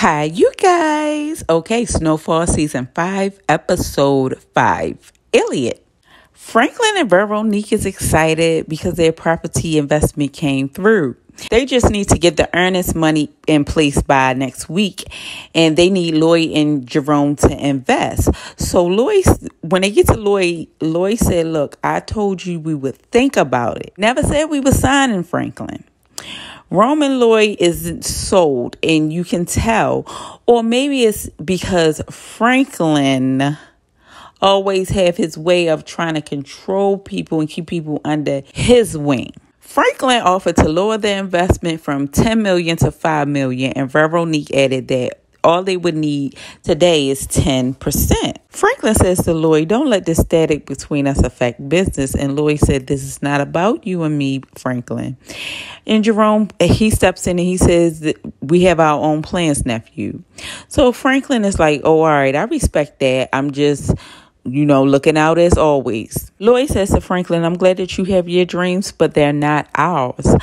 Hi, you guys. Okay, Snowfall Season 5, Episode 5, Iliad. Franklin and Veronique is excited because their property investment came through. They just need to get the earnest money in place by next week, and they need Lloyd and Jerome to invest. So when they get to Lloyd said, look, I told you we would think about it. Never said we were signing Franklin. Roman Lloyd isn't sold, and you can tell. Or maybe it's because Franklin always have his way of trying to control people and keep people under his wing. Franklin offered to lower the investment from $10 million to $5 million, and Veronique added that all they would need today is 10%. Franklin says to Lloyd, don't let the static between us affect business. And Lloyd said, this is not about you and me, Franklin. And Jerome, he steps in and he says that we have our own plans, nephew. So Franklin is like, oh, all right, I respect that. I'm just, looking out as always. Lloyd says to Franklin, I'm glad that you have your dreams, but they're not ours.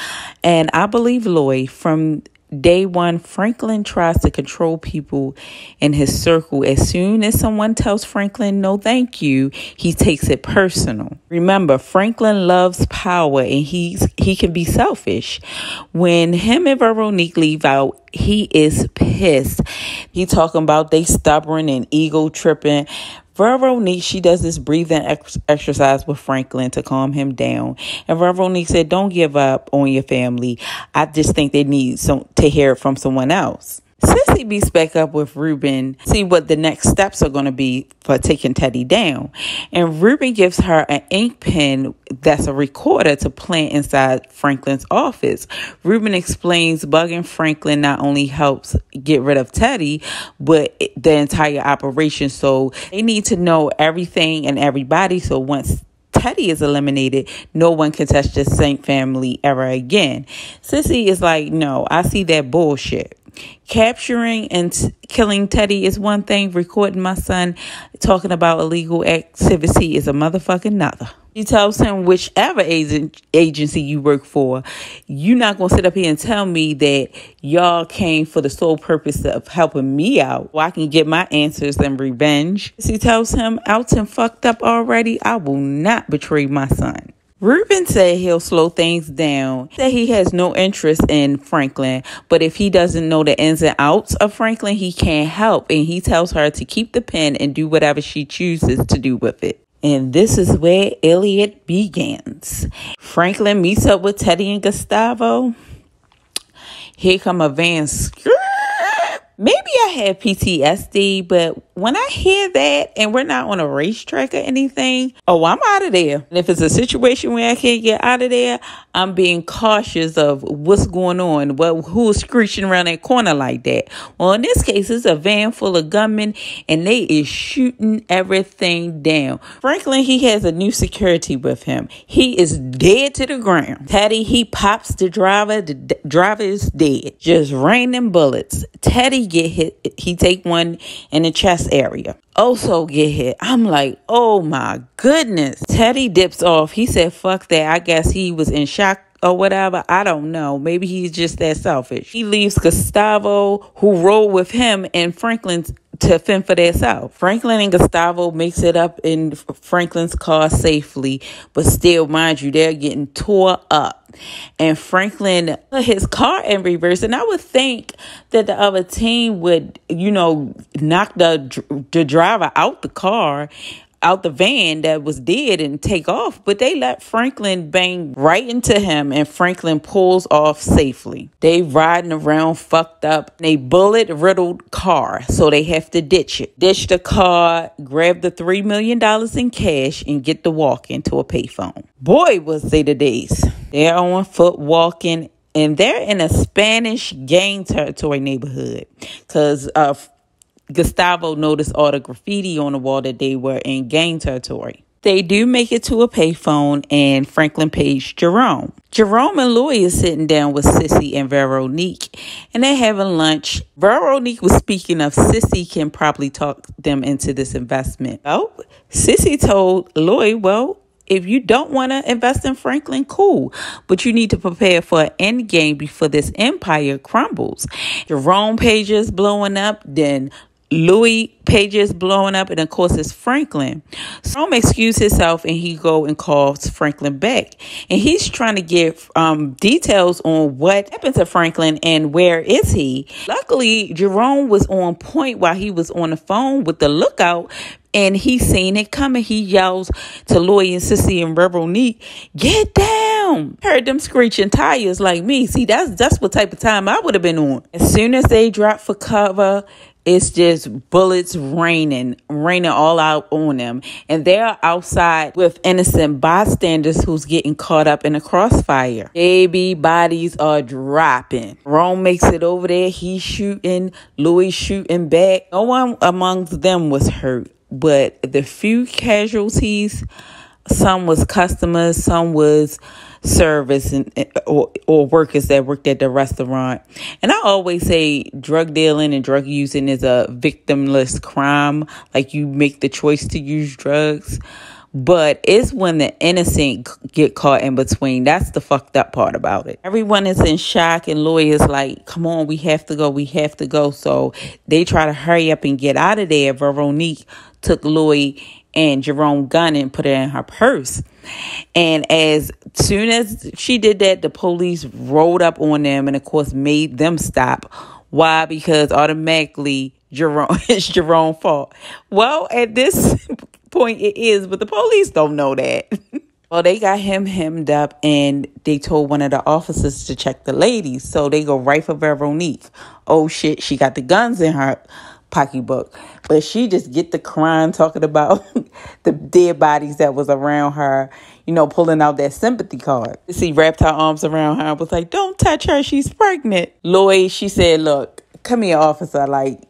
And I believe Lloyd. From day one, Franklin tries to control people in his circle. As soon as someone tells Franklin no thank you, he takes it personal. Remember, Franklin loves power and he can be selfish. When him and Veronique leave out, he is pissed. He talking about they stubborn and ego tripping. Veronique, she does this breathing exercise with Franklin to calm him down. And Veronique said, don't give up on your family. I just think they need to hear it from someone else. Sissy beats back up with Ruben, see what the next steps are going to be for taking Teddy down. And Ruben gives her an ink pen that's a recorder to plant inside Franklin's office. Ruben explains bugging Franklin not only helps get rid of Teddy, but the entire operation. So they need to know everything and everybody. So once Teddy is eliminated, no one can touch the Saint family ever again. Sissy is like, no, I see that bullshit. Capturing and killing Teddy is one thing. Recording my son talking about illegal activity is a motherfucking nother. He tells him, whichever agency you work for, you're not going to sit up here and tell me that y'all came for the sole purpose of helping me out, so I can get my answers and revenge. He tells him, Alton fucked up already. I will not betray my son. Ruben said he'll slow things down, that he has no interest in Franklin, but if he doesn't know the ins and outs of Franklin, he can't help, and he tells her to keep the pen and do whatever she chooses to do with it. And this is where Iliad begins. Franklin meets up with Teddy and Gustavo. Here come a van. Maybe I have PTSD, but when I hear that and we're not on a racetrack or anything, I'm out of there. And if it's a situation where I can't get out of there, I'm being cautious of what's going on. Well, who's screeching around that corner like that? Well, in this case, it's a van full of gunmen and they is shooting everything down. Franklin, he has a new security with him. He is dead to the ground. Teddy, he pops the driver. The driver is dead. Just raining bullets. Teddy get hit. He take one in the chest area. Also get hit. I'm like, oh my goodness. Teddy dips off. He said, fuck that. I guess he was in shock or whatever. I don't know. Maybe he's just that selfish. He leaves Gustavo, who rode with him, and Franklin's to fend for themselves. Franklin and Gustavo makes it up in Franklin's car safely, but still, mind you, they're getting tore up. And Franklin put his car in reverse, and I would think that the other team would, knock the driver out the car, out the van that was dead and take off, but they let Franklin bang right into him and Franklin pulls off safely. They riding around fucked up, a bullet riddled car, so they have to ditch it. Ditch the car, grab the $3 million in cash and get the walk into a payphone. Boy, was they the days. They're on foot walking and they're in a Spanish gang territory neighborhood because Gustavo noticed all the graffiti on the wall that they were in gang territory. They do make it to a payphone and Franklin pays Jerome. Jerome and Lloyd is sitting down with Sissy and Veronique and they're having lunch. Veronique was speaking of Sissy can probably talk them into this investment. Oh, Sissy told Lloyd, well, If you don't want to invest in Franklin, cool. But you need to prepare for an end game before this empire crumbles. Jerome Pages blowing up, then Louis Pages blowing up, and of course it's Franklin. Jerome excused himself and he go and calls Franklin back. And he's trying to get details on what happened to Franklin and where is he. Luckily, Jerome was on point while he was on the phone with the lookout, and he seen it coming. He yells to Louis and Sissy and Veronique, "Get down!" Heard them screeching tires like me. See, that's what type of time I would have been on. As soon as they drop for cover, it's just bullets raining all out on them. And they're outside with innocent bystanders who's getting caught up in a crossfire. Baby bodies are dropping. Rome makes it over there. He's shooting. Louis shooting back. No one amongst them was hurt. But the few casualties, some was customers, some was service or workers that worked at the restaurant. And I always say drug dealing and drug using is a victimless crime. Like, you make the choice to use drugs. But it's when the innocent get caught in between. That's the fucked up part about it. Everyone is in shock, and Louis is like, come on, we have to go. So they try to hurry up and get out of there. Veronique took Louis and Jerome gun and put it in her purse. And as soon as she did that, the police rolled up on them and, of course, made them stop. Why? Because automatically it's Jerome's fault. Well, at this point it is, but the police don't know that. Well, they got him hemmed up, and they told one of the officers to check the ladies. So they go right for Veronique. Oh shit, she got the guns in her pocketbook, but she just get the crying, talking about the dead bodies that was around her, pulling out that sympathy card. She wrapped her arms around her and was like, "Don't touch her, she's pregnant." Louis, she said, "Look, come here, officer. Like,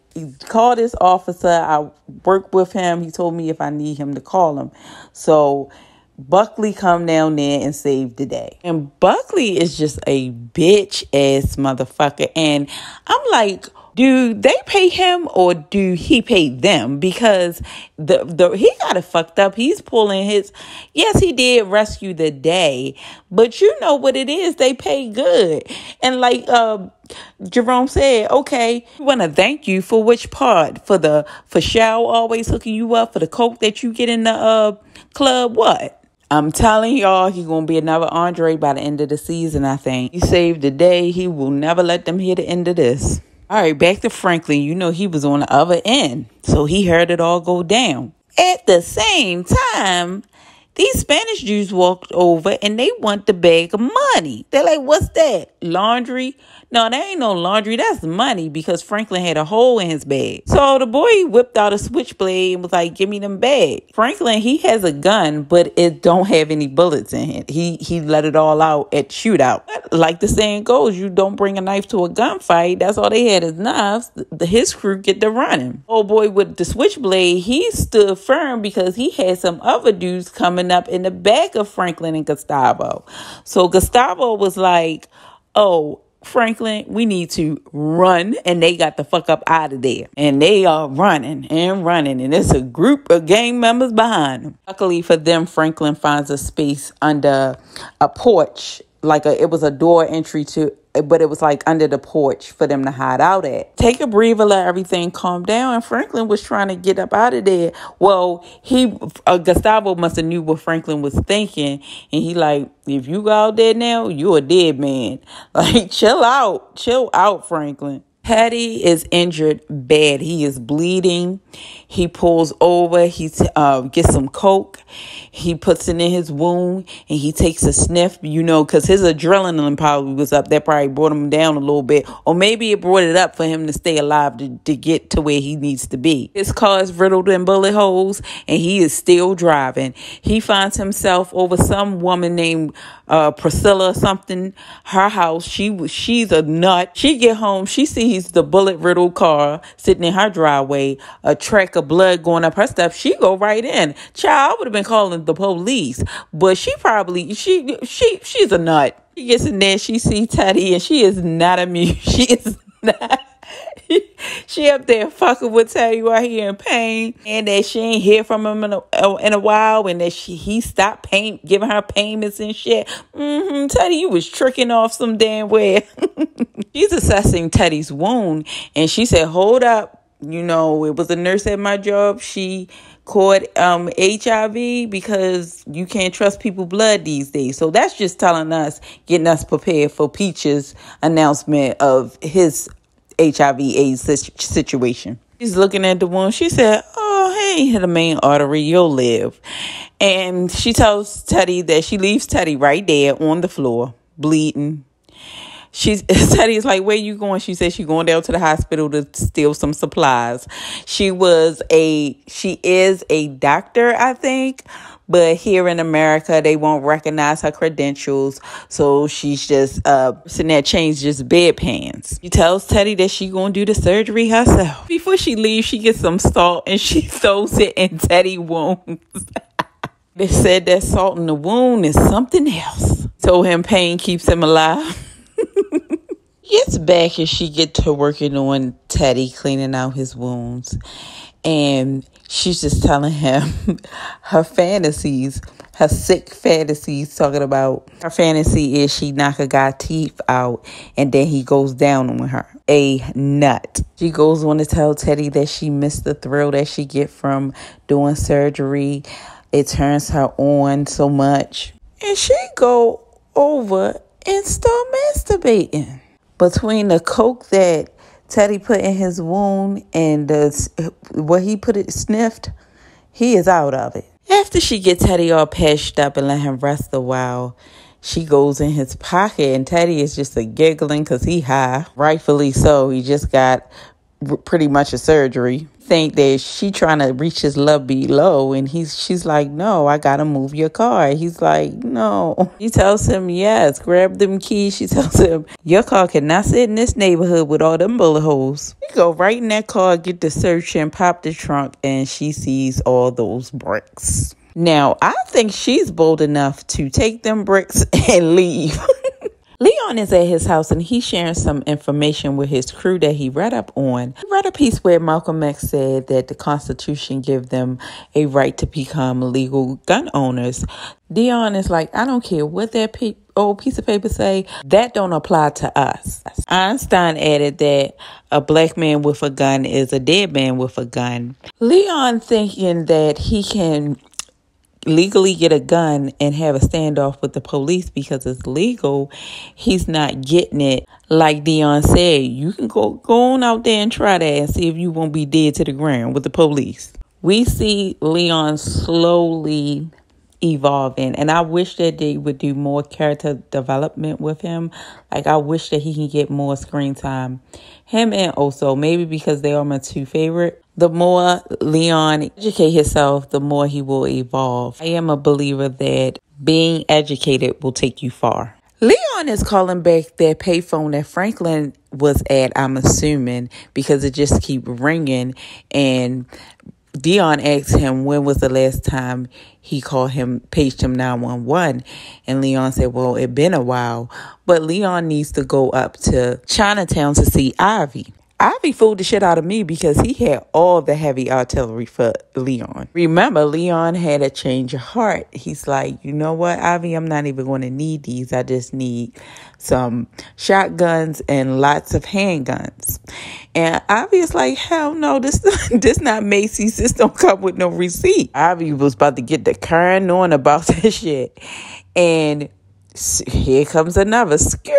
call this officer. I work with him. He told me if I need him to call him." So Buckley come down there and save the day. And Buckley is just a bitch ass motherfucker. And I'm like, do they pay him or do he pay them? Because he got it fucked up. He's pulling his... Yes, he did rescue the day, but you know what it is. They pay good. And like Jerome said, okay, we want to thank you for which part? For Shao always hooking you up, for the coke that you get in the club? What? I'm telling y'all, he's going to be another Andre by the end of the season, I think. He saved the day. He will never let them hear the end of this. All right, back to Franklin. He was on the other end, so he heard it all go down. At the same time, these Spanish Jews walked over and they want the bag of money. They're like, "What's that? Laundry?" No, that ain't no laundry. That's money, because Franklin had a hole in his bag. So the boy whipped out a switchblade and was like, "Give me them bags." Franklin, he has a gun, but it don't have any bullets in it. He let it all out at shootout. Like the saying goes, you don't bring a knife to a gunfight. That's all they had is knives. His crew get to running. Old boy with the switchblade, he stood firm because he had some other dudes coming up in the back of Franklin and Gustavo. So Gustavo was like, "Oh, Franklin, we need to run," and they got the fuck up out of there. And they are running, and it's a group of gang members behind them. Luckily for them, Franklin finds a space under a porch, it was a door entry to, but it was like under the porch for them to hide out at. Take a breather, let everything calm down. And Franklin was trying to get up out of there. Well, Gustavo must have knew what Franklin was thinking, and he like, "If you go out there now, you a dead man. Like, chill out, Franklin." Patty is injured bad. He is bleeding. He pulls over. He gets some coke. He puts it in his wound, and he takes a sniff, because his adrenaline probably was up. That probably brought him down a little bit. Or maybe it brought it up for him to stay alive to get to where he needs to be. His car is riddled in bullet holes, and he is still driving. He finds himself over some woman named Priscilla or something. Her house. She's a nut. She get home. She sees the bullet-riddled car sitting in her driveway, a track of blood going up her steps. She go right in. Child, I would have been calling the police, but she's a nut. She gets in there, she sees Teddy, and she is not amused. She She up there fucking with Teddy while he in pain, and that she ain't hear from him in a while, and that he stopped giving her payments and shit. Teddy, you was tricking off some damn way. She's assessing Teddy's wound, and she said, hold up. It was a nurse at my job. She caught HIV because you can't trust people's blood these days. So that's just getting us prepared for Peach's announcement of his HIV/AIDS situation. She's looking at the wound. She said, oh, hey, the main artery, you'll live. And she tells Teddy that she leaves Teddy right there on the floor, bleeding. Teddy's like, where you going? She said she's going down to the hospital to steal some supplies. She is a doctor, I think, but here in America, they won't recognize her credentials. So she's just sitting there changes bedpans. She tells Teddy that she's going to do the surgery herself. Before she leaves, she gets some salt and she throws it in Teddy's wounds. They said that salt in the wound is something else. So him pain keeps him alive. Gets back and she get to working on Teddy, cleaning out his wounds, and she's just telling him her fantasies, her sick fantasies, talking about her fantasy is she knock a guy's teeth out and then he goes down on her. A nut. She goes on to tell Teddy that she missed the thrill that she get from doing surgery. It turns her on so much, and she go over and start masturbating. Between the coke that Teddy put in his wound and what he sniffed, he is out of it. After she gets Teddy all patched up and let him rest a while, she goes in his pocket and Teddy is just giggling because he high. Rightfully so. He just got pretty much a surgery. Think that she trying to reach his love below, and she's like, no, I gotta move your car. He's like, no. She tells him, yes, grab them keys. She tells him, your car cannot sit in this neighborhood with all them bullet holes. We go right in that car, get the search and pop the trunk, and she sees all those bricks. Now, I think she's bold enough to take them bricks and leave. Leon is at his house and he's sharing some information with his crew that he read up on. He read a piece where Malcolm X said that the Constitution gives them a right to become legal gun owners. Leon is like, I don't care what that old piece of paper say. That don't apply to us. Einstein added that a black man with a gun is a dead man with a gun. Leon thinking that he can legally get a gun and have a standoff with the police because it's legal, he's not getting it. Like Dion said, you can go on out there and try that and see if you won't be dead to the ground with the police. We see Leon slowly evolving, and I wish that they would do more character development with him. Like, I wish that he can get more screen time. Him and Oso, maybe because they are my two favorite. The more Leon educates himself, the more he will evolve. I am a believer that being educated will take you far. Leon is calling back that payphone that Franklin was at, I'm assuming, because it just keep ringing. And Dion asked him when was the last time he paged him 911. And Leon said, well, it been a while. But Leon needs to go up to Chinatown to see Ivy. Ivy fooled the shit out of me because he had all the heavy artillery for Leon. Remember, Leon had a change of heart. He's like, you know what, Ivy, I'm not even going to need these. I just need some shotguns and lots of handguns. And Ivy is like, hell no, this not Macy's. This don't come with no receipt. Ivy was about to get the current on about this shit. And here comes another skirt.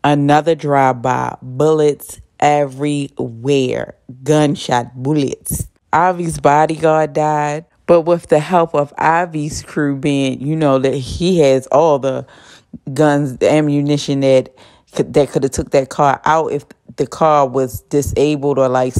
Another drive-by. Bullets everywhere. Gunshot bullets. Ivy's bodyguard died, but with the help of Ivy's crew being, that he has all the guns, the ammunition that could have took that car out if the car was disabled or like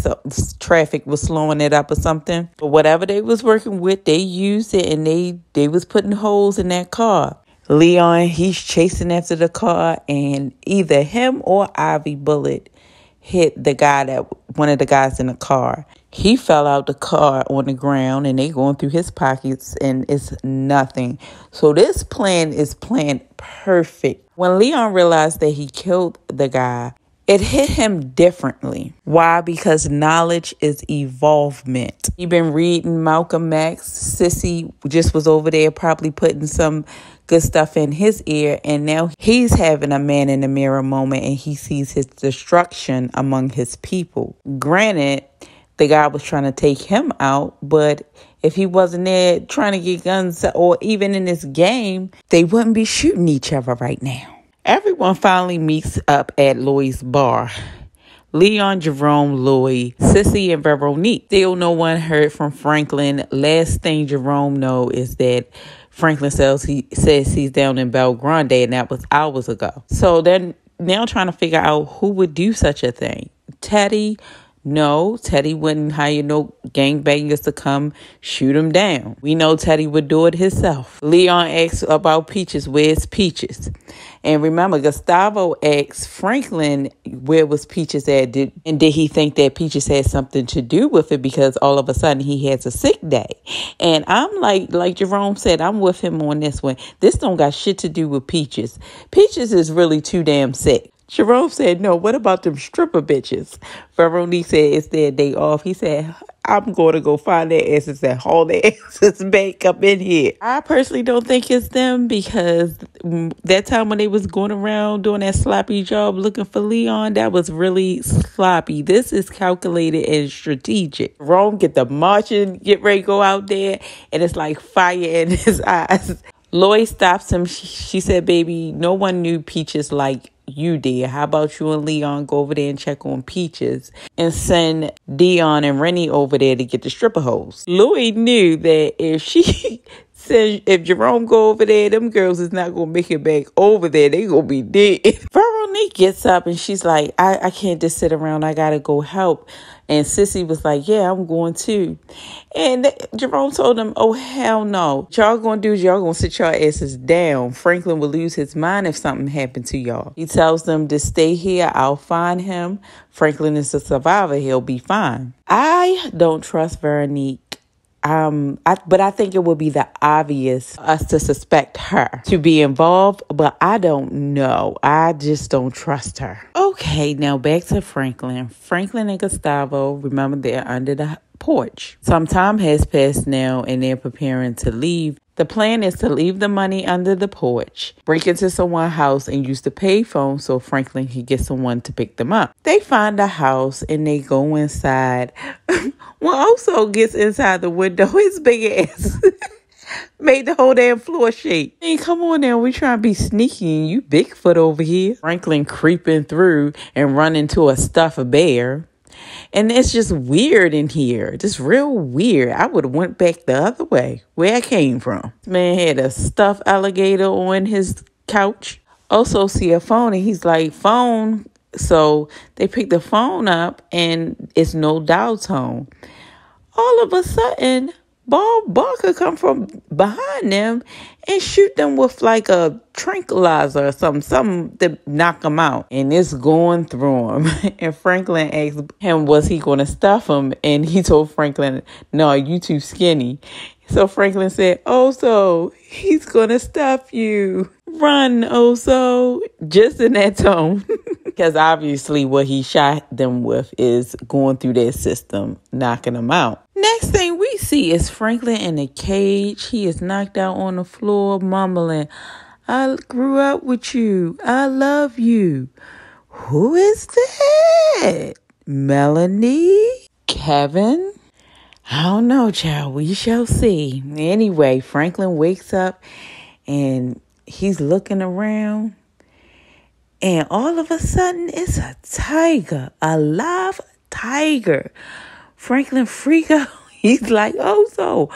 traffic was slowing it up or something. But whatever they was working with, they used it, and they was putting holes in that car. Leon, he's chasing after the car, and either him or Ivy bullet hit one of the guys in the car. He fell out the car on the ground, and they going through his pockets, and it's nothing. So this plan is planned perfect. When Leon realized that he killed the guy It hit him differently. Why? Because knowledge is evolvement. He been reading Malcolm X. Sissy just was over there probably putting some good stuff in his ear, and now he's having a man in the mirror moment, and he sees his destruction among his people. Granted, the guy was trying to take him out, but if he wasn't there trying to get guns or even in this game, they wouldn't be shooting each other right now. Everyone finally meets up at Louie's bar. Leon, Jerome, Louie, Sissy, and Veronique. Still no one heard from Franklin. Last thing Jerome know is that Franklin says he's down in Bel Grande, and that was hours ago. So they're now trying to figure out who would do such a thing. Teddy? No, Teddy wouldn't hire no gangbangers to come shoot him down. We know Teddy would do it himself. Leon asks about Peaches. Where's Peaches? And remember, Gustavo asked Franklin where was Peaches at, did he think that Peaches had something to do with it because all of a sudden he has a sick day. And I'm like Jerome said, I'm with him on this one. This don't got shit to do with Peaches. Peaches is really too damn sick. Jerome said, no, what about them stripper bitches? Veronique said it's their day off. He said, I'm going to go find their asses and haul their asses back up in here. I personally don't think it's them because that time when they was going around doing that sloppy job looking for Leon, that was really sloppy. This is calculated and strategic. Jerome get the marching, get ready to go out there, and it's like fire in his eyes. Lloyd stops him. She said, baby, no one knew Peaches like you did. How about you and Leon go over there and check on Peaches and send Dion and Rennie over there to get the stripper hoes? Louie knew that if she said, if Jerome go over there, them girls is not going to make it back over there. They going to be dead. Veronique gets up and she's like, I can't just sit around. I got to go help. And Sissy was like, yeah, I'm going too. And Jerome told them, oh, hell no. What y'all going to do is y'all going to sit your asses down. Franklin will lose his mind if something happened to y'all. He tells them to stay here. I'll find him. Franklin is a survivor. He'll be fine. I don't trust Veronique. But I think it would be the obvious us to suspect her to be involved, but I don't know. I just don't trust her. Okay, now back to Franklin. Franklin and Gustavo, remember they're under the porch. Some time has passed now and they're preparing to leave. The plan is to leave the money under the porch, break into someone's house and use the payphone so Franklin can get someone to pick them up. They find a house and they go inside. One also gets inside the window. His big ass made the whole damn floor shake. Hey, come on now. We trying to be sneaky and you Bigfoot over here. Franklin creeping through and run into a stuffed bear. And it's just weird in here. Just real weird. I would have went back the other way where I came from. This man had a stuffed alligator on his couch. Also see a phone and he's like, phone. So they pick the phone up and it's no dial tone. All of a sudden, Bob Barker come from behind them and shoot them with like a tranquilizer or something to knock them out. And it's going through him. And Franklin asked him, was he going to stuff him? And he told Franklin, no, you too skinny. So Franklin said, Oso, he's going to stuff you. Run, Oso. Just in that tone. Because obviously what he shot them with is going through their system, knocking them out. Next thing we see is Franklin in a cage. He is knocked out on the floor, mumbling, I grew up with you. I love you. Who is that? Melanie? Kevin? I don't know, child. We shall see. Anyway, Franklin wakes up and he's looking around. And all of a sudden, it's a tiger, a live tiger. Franklin freak out. He's like, Oso,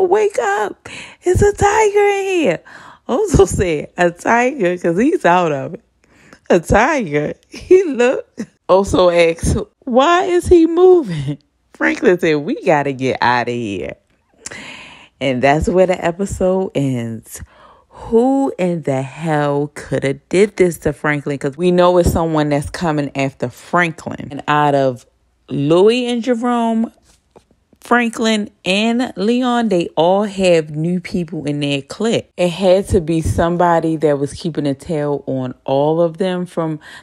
wake up. It's a tiger in here. Oso said, a tiger, because he's out of it. A tiger. He looked. Oso asked, why is he moving? Franklin said, we got to get out of here. And that's where the episode ends. Who in the hell could have did this to Franklin? Because we know it's someone that's coming after Franklin. And out of Louie and Jerome, Franklin and Leon, they all have new people in their clique. It had to be somebody that was keeping a tail on all of them.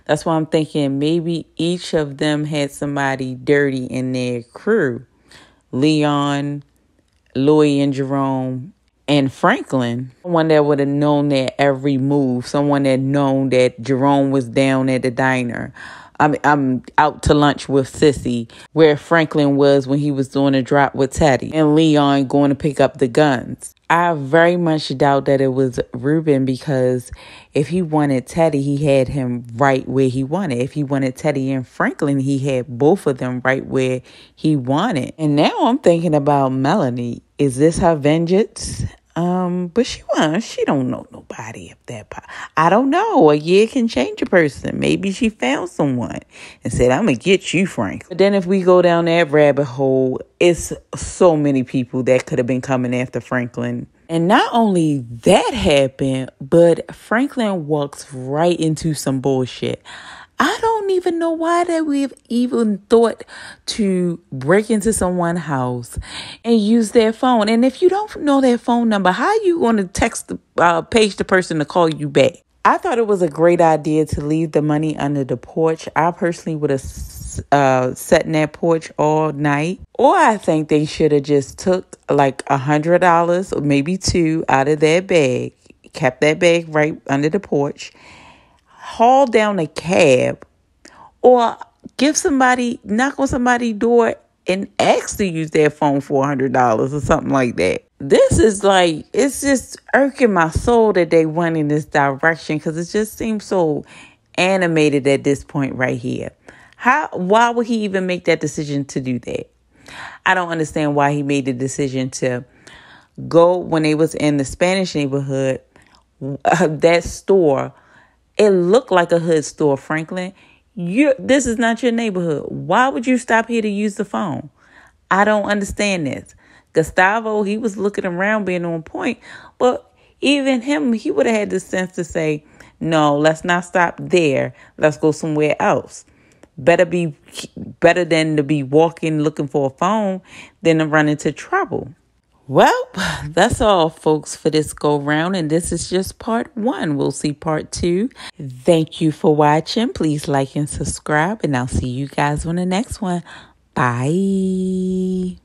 That's why I'm thinking maybe each of them had somebody dirty in their crew. Leon, Louis and Jerome, and Franklin. Someone that would have known their every move. Someone that known that Jerome was down at the diner. I'm out to lunch with Sissy, where Franklin was when he was doing a drop with Teddy, and Leon going to pick up the guns. I very much doubt that it was Ruben, because if he wanted Teddy, he had him right where he wanted. If he wanted Teddy and Franklin, he had both of them right where he wanted. And now I'm thinking about Melanie. Is this her vengeance? But she don't know nobody of that part. I don't know. A year can change a person. Maybe she found someone and said, I'm going to get you, Frank. But then if we go down that rabbit hole, it's so many people that could have been coming after Franklin. And not only that happened, but Franklin walks right into some bullshit. I don't even know why that we've even thought to break into someone's house and use their phone. And if you don't know their phone number, how are you going to page the person to call you back? I thought it was a great idea to leave the money under the porch. I personally would have sat in that porch all night. Or I think they should have just took like $100 or maybe $2 out of their bag, kept that bag right under the porch, haul down a cab, or knock on somebody's door and ask to use their phone for $100 or something like that. This is like, it's just irking my soul that they went in this direction, because it just seems so animated at this point right here. Why would he even make that decision to do that? I don't understand why he made the decision to go when they was in the Spanish neighborhood, that store. It looked like a hood store, Franklin. This is not your neighborhood. Why would you stop here to use the phone? I don't understand this. Gustavo, he was looking around being on point. But even him, he would have had the sense to say, no, let's not stop there. Let's go somewhere else. Better than to be walking looking for a phone than to run into trouble. Well, that's all, folks, for this go round. And this is just part 1. We'll see part 2. Thank you for watching. Please like and subscribe. And I'll see you guys on the next one. Bye.